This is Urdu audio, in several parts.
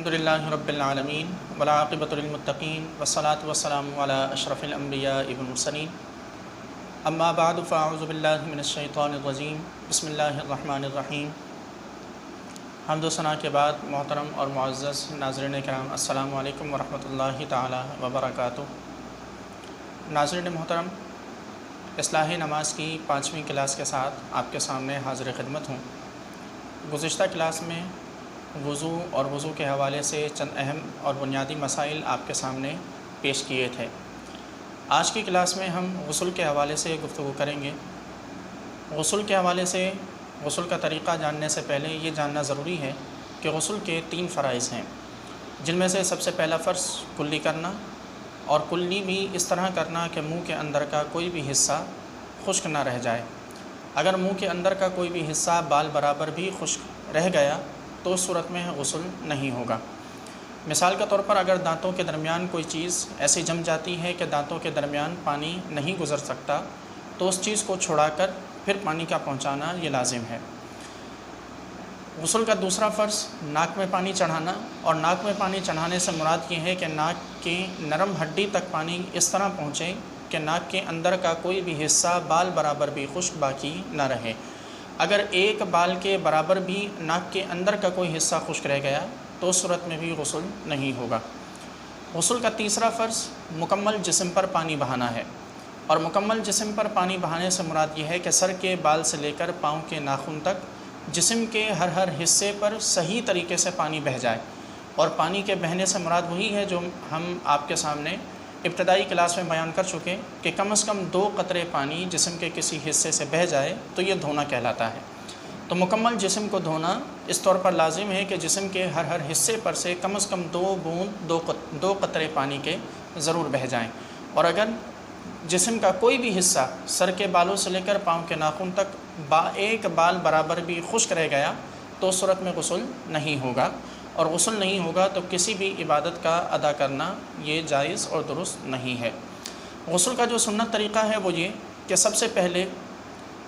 الحمدللہ رب العالمین والعاقبۃ للمتقین والصلاۃ والسلام علی اشرف الانبیاء والمرسلین اما بعد فاعوذ باللہ من الشیطان الرجیم بسم اللہ الرحمن الرحیم۔ حمد و ثنا کے بعد محترم اور معزز ناظرین کرام، السلام علیکم ورحمۃ اللہ تعالی وبرکاتہ۔ ناظرین محترم، اصلاح نماز کی 5ویں کلاس کے ساتھ آپ کے سامنے حاضر خدمت ہوں۔ گزشتہ کلاس میں وضو اور وضو کے حوالے سے چند اہم اور بنیادی مسائل آپ کے سامنے پیش کیے تھے۔ آج کی کلاس میں ہم غسل کے حوالے سے گفتگو کریں گے۔ غسل کے حوالے سے غسل کا طریقہ جاننے سے پہلے یہ جاننا ضروری ہے کہ غسل کے 3 فرائض ہیں، جن میں سے سب سے پہلا فرض کلی کرنا، اور کلی بھی اس طرح کرنا کہ منہ کے اندر کا کوئی بھی حصہ خشک نہ رہ جائے۔ اگر منہ کے اندر کا کوئی بھی حصہ بال برابر بھی خشک رہ گیا تو اس صورت میں غسل نہیں ہوگا۔ مثال کے طور پر اگر دانتوں کے درمیان کوئی چیز ایسی جم جاتی ہے کہ دانتوں کے درمیان پانی نہیں گزر سکتا، تو اس چیز کو چھڑا کر پھر پانی کا پہنچانا یہ لازم ہے۔ غسل کا دوسرا فرض ناک میں پانی چڑھانا، اور ناک میں پانی چڑھانے سے مراد یہ ہے کہ ناک کی نرم ہڈی تک پانی اس طرح پہنچے کہ ناک کے اندر کا کوئی بھی حصہ بال برابر بھی خشک باقی نہ رہے۔ اگر ایک بال کے برابر بھی ناک کے اندر کا کوئی حصہ خشک رہ گیا تو اس صورت میں بھی غسل نہیں ہوگا۔ غسل کا تیسرا فرض مکمل جسم پر پانی بہانا ہے، اور مکمل جسم پر پانی بہانے سے مراد یہ ہے کہ سر کے بال سے لے کر پاؤں کے ناخن تک جسم کے ہر حصے پر صحیح طریقے سے پانی بہہ جائے۔ اور پانی کے بہنے سے مراد وہی ہے جو ہم آپ کے سامنے ابتدائی کلاس میں بیان کر چکے کہ کم از کم 2 قطرے پانی جسم کے کسی حصے سے بہہ جائے تو یہ دھونا کہلاتا ہے۔ تو مکمل جسم کو دھونا اس طور پر لازم ہے کہ جسم کے ہر حصے پر سے کم از کم 2 بوند 2 قطرے پانی کے ضرور بہہ جائیں۔ اور اگر جسم کا کوئی بھی حصہ سر کے بالوں سے لے کر پاؤں کے ناخن تک ایک بال برابر بھی خشک رہ گیا تو اس صورت میں غسل نہیں ہوگا، اور غسل نہیں ہوگا تو کسی بھی عبادت کا ادا کرنا یہ جائز اور درست نہیں ہے۔ غسل کا جو سنت طریقہ ہے وہ یہ کہ سب سے پہلے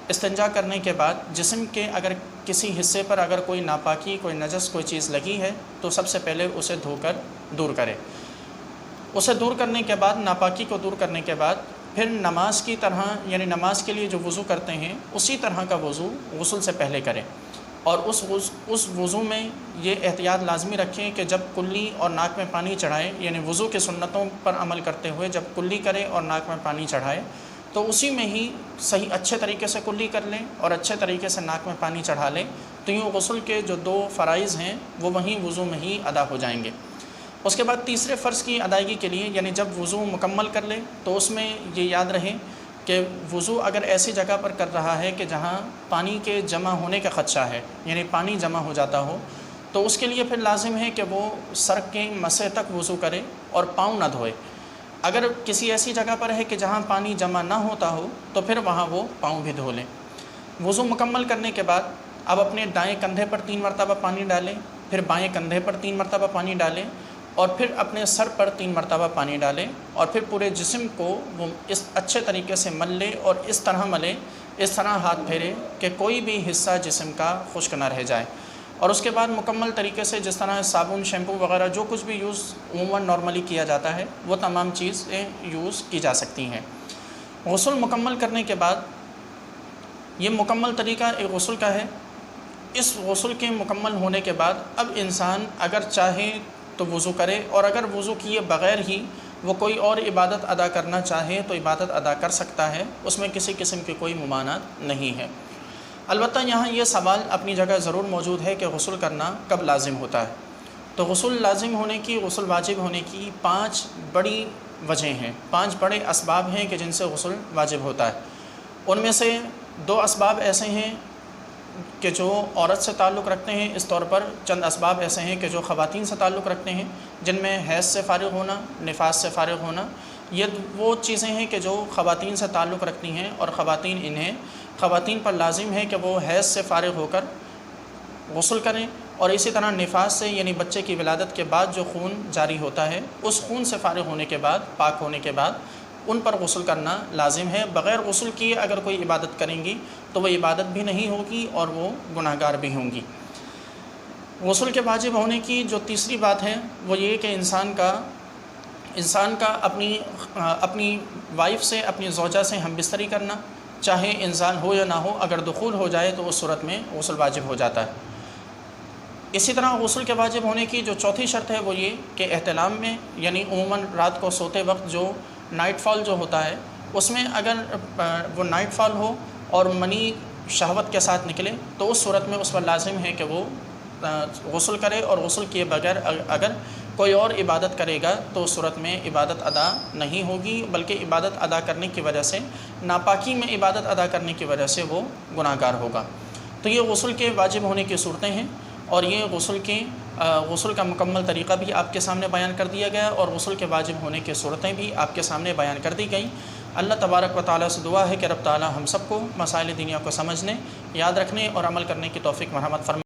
استنجا کرنے کے بعد جسم کے اگر کسی حصے پر اگر کوئی ناپاکی، کوئی نجس، کوئی چیز لگی ہے تو سب سے پہلے اسے دھو کر دور کرے۔ اسے دور کرنے کے بعد، ناپاکی کو دور کرنے کے بعد پھر نماز کی طرح، یعنی نماز کے لیے جو وضو کرتے ہیں اسی طرح کا وضو غسل سے پہلے کرے۔ اور اس وضو میں یہ احتیاط لازمی رکھیں کہ جب کلی اور ناک میں پانی چڑھائے، یعنی وضو کے سنتوں پر عمل کرتے ہوئے جب کلی کرے اور ناک میں پانی چڑھائے تو اسی میں ہی صحیح اچھے طریقے سے کلی کر لیں اور اچھے طریقے سے ناک میں پانی چڑھا لیں، تو یوں غسل کے جو 2 فرائض ہیں وہ وہیں وضو میں ہی ادا ہو جائیں گے۔ اس کے بعد تیسرے فرض کی ادائیگی کے لیے، یعنی جب وضو مکمل کر لے تو اس میں یہ یاد رہے کہ وضو اگر ایسی جگہ پر کر رہا ہے کہ جہاں پانی کے جمع ہونے کا خدشہ ہے، یعنی پانی جمع ہو جاتا ہو، تو اس کے لیے پھر لازم ہے کہ وہ سر کے مسے تک وضو کرے اور پاؤں نہ دھوئے۔ اگر کسی ایسی جگہ پر ہے کہ جہاں پانی جمع نہ ہوتا ہو تو پھر وہاں وہ پاؤں بھی دھو لیں۔ وضو مکمل کرنے کے بعد اب اپنے دائیں کندھے پر 3 مرتبہ پانی ڈالیں، پھر بائیں کندھے پر 3 مرتبہ پانی ڈالیں، اور پھر اپنے سر پر 3 مرتبہ پانی ڈالیں، اور پھر پورے جسم کو وہ اس اچھے طریقے سے مل لے، اور اس طرح ملے، اس طرح ہاتھ پھیرے کہ کوئی بھی حصہ جسم کا خشک نہ رہ جائے۔ اور اس کے بعد مکمل طریقے سے جس طرح صابن، شیمپو وغیرہ جو کچھ بھی یوز عموماً نارملی کیا جاتا ہے وہ تمام چیزیں یوز کی جا سکتی ہیں۔ غسل مکمل کرنے کے بعد یہ مکمل طریقہ ایک غسل کا ہے۔ اس غسل کے مکمل ہونے کے بعد اب انسان اگر چاہے تو وضو کرے، اور اگر وضو کیے بغیر ہی وہ کوئی اور عبادت ادا کرنا چاہے تو عبادت ادا کر سکتا ہے، اس میں کسی قسم کی کوئی ممانعت نہیں ہے۔ البتہ یہاں یہ سوال اپنی جگہ ضرور موجود ہے کہ غسل کرنا کب لازم ہوتا ہے۔ تو غسل لازم ہونے کی، غسل واجب ہونے کی 5 بڑی وجہیں ہیں، 5 بڑے اسباب ہیں کہ جن سے غسل واجب ہوتا ہے۔ ان میں سے 2 اسباب ایسے ہیں کہ جو عورت سے تعلق رکھتے ہیں، اس طور پر چند اسباب ایسے ہیں کہ جو خواتین سے تعلق رکھتے ہیں، جن میں حیض سے فارغ ہونا، نفاس سے فارغ ہونا۔ یہ وہ چیزیں ہیں کہ جو خواتین سے تعلق رکھتی ہیں، اور خواتین پر لازم ہے کہ وہ حیض سے فارغ ہو کر غسل کریں، اور اسی طرح نفاس سے، یعنی بچے کی ولادت کے بعد جو خون جاری ہوتا ہے اس خون سے فارغ ہونے کے بعد، پاک ہونے کے بعد ان پر غسل کرنا لازم ہے۔ بغیر غسل کیے اگر کوئی عبادت کریں گی تو وہ عبادت بھی نہیں ہوگی اور وہ گناہگار بھی ہوں گی۔ غسل کے واجب ہونے کی جو تیسری بات ہے وہ یہ کہ انسان کا اپنی وائف سے، اپنی زوجہ سے ہم بستری کرنا، چاہے انسان ہو یا نہ ہو، اگر دخول ہو جائے تو اس صورت میں غسل واجب ہو جاتا ہے۔ اسی طرح غسل کے واجب ہونے کی جو چوتھی شرط ہے وہ یہ کہ احتلام میں، یعنی عموماً رات کو سوتے وقت جو نائٹ فال جو ہوتا ہے، اس میں اگر وہ نائٹ فال ہو اور منی شہوت کے ساتھ نکلے تو اس صورت میں اس پر لازم ہے کہ وہ غسل کرے، اور غسل کیے بغیر اگر کوئی اور عبادت کرے گا تو اس صورت میں عبادت ادا نہیں ہوگی، بلکہ عبادت ادا کرنے کی وجہ سے، ناپاکی میں عبادت ادا کرنے کی وجہ سے وہ گناہ گار ہوگا۔ تو یہ غسل کے واجب ہونے کی صورتیں ہیں، اور یہ غسل کا مکمل طریقہ بھی آپ کے سامنے بیان کر دیا گیا، اور غسل کے واجب ہونے کی صورتیں بھی آپ کے سامنے بیان کر دی گئیں۔ اللہ تبارک و تعالیٰ سے دعا ہے کہ رب تعالیٰ ہم سب کو مسائل دینیا کو سمجھنے، یاد رکھنے اور عمل کرنے کی توفیق مرحمت فرمائے۔